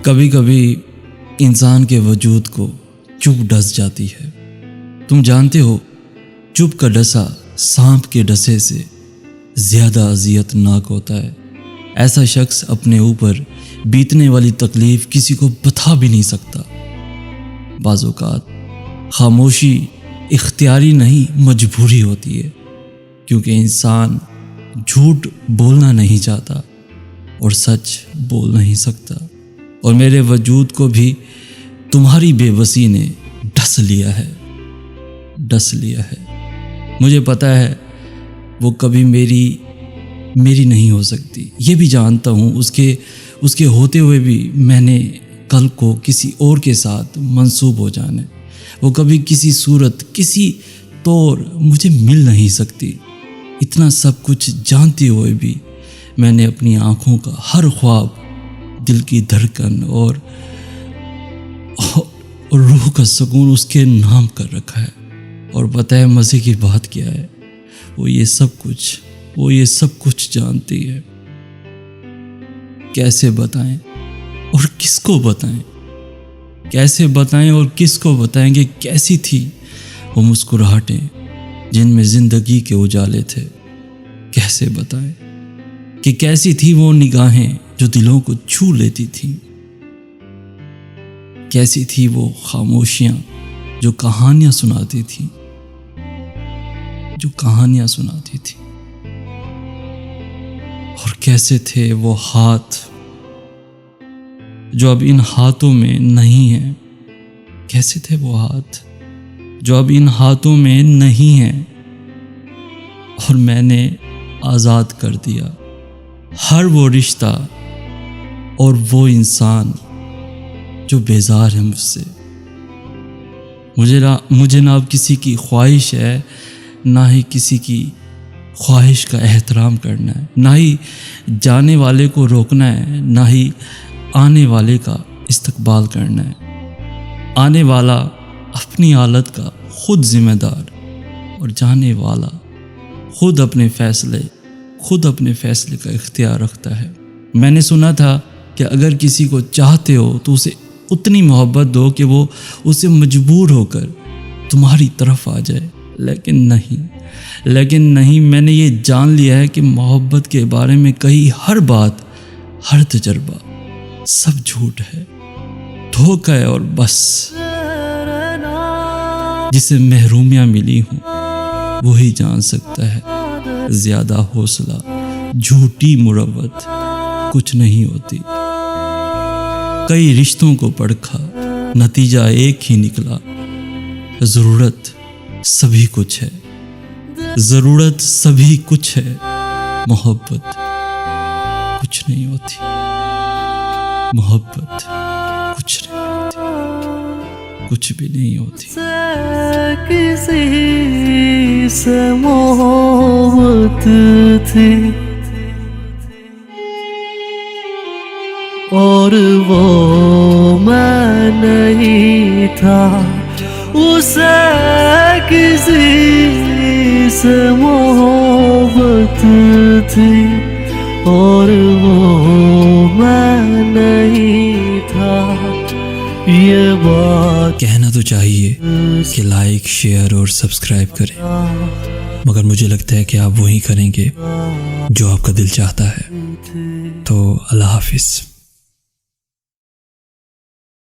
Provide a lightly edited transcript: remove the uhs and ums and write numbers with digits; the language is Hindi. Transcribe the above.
कभी कभी इंसान के वजूद को चुप डस जाती है। तुम जानते हो, चुप का डसा सांप के डसे से ज़्यादा अजियतनाक होता है। ऐसा शख्स अपने ऊपर बीतने वाली तकलीफ़ किसी को बता भी नहीं सकता। बाज़ औक़ात खामोशी इख्तियारी नहीं, मजबूरी होती है, क्योंकि इंसान झूठ बोलना नहीं चाहता और सच बोल नहीं सकता। और मेरे वजूद को भी तुम्हारी बेबसी ने डस लिया है। मुझे पता है वो कभी मेरी नहीं हो सकती, ये भी जानता हूँ। उसके होते हुए भी मैंने कल को किसी और के साथ मंसूब हो जाना है। वो कभी किसी सूरत, किसी तौर मुझे मिल नहीं सकती। इतना सब कुछ जानते हुए भी मैंने अपनी आँखों का हर ख्वाब, दिल की धड़कन और रूह का सुकून उसके नाम कर रखा है। और बताए मज़े की बात क्या है, वो ये सब कुछ जानती है। कैसे बताएं और किसको बताएं? कैसे बताएं और किसको बताएंगे? कैसी थी वो मुस्कुराहटें जिनमें ज़िंदगी के उजाले थे? कैसे बताएं कि कैसी थी वो निगाहें जो दिलों को छू लेती थीं? कैसी थी वो खामोशियां जो कहानियां सुनाती थीं? और कैसे थे वो हाथ जो अब इन हाथों में नहीं हैं? कैसे थे वो हाथ जो अब इन हाथों में नहीं हैं? और मैंने आज़ाद कर दिया हर वो रिश्ता और वो इंसान जो बेजार है मुझसे। मुझे ना अब किसी की ख्वाहिश है, ना ही किसी की ख्वाहिश का एहतराम करना है, ना ही जाने वाले को रोकना है, ना ही आने वाले का इस्तकबाल करना है। आने वाला अपनी हालत का खुद जिम्मेदार और जाने वाला खुद अपने फैसले का इख्तियार रखता है। मैंने सुना था कि अगर किसी को चाहते हो तो उसे उतनी मोहब्बत दो कि वो उसे मजबूर होकर तुम्हारी तरफ आ जाए। लेकिन नहीं, मैंने ये जान लिया है कि मोहब्बत के बारे में कही हर बात, हर तजर्बा सब झूठ है, धोखा है। और बस जिसे महरूमियाँ मिली हूँ वही जान सकता है, ज़्यादा हौसला, झूठी मुरव्वत कुछ नहीं होती। कई रिश्तों को परखा, नतीजा एक ही निकला। ज़रूरत सभी कुछ है, मोहब्बत कुछ नहीं होती। कुछ भी नहीं होती। किसी से मोहब्बत थी और वो मैं नहीं था। उसे किसी से मोहब्बत थी और वो मैं नहीं था। ये बात कहना तो चाहिए कि लाइक, शेयर और सब्सक्राइब करें, मगर मुझे लगता है कि आप वही करेंगे जो आपका दिल चाहता है। तो अल्लाह हाफिज़।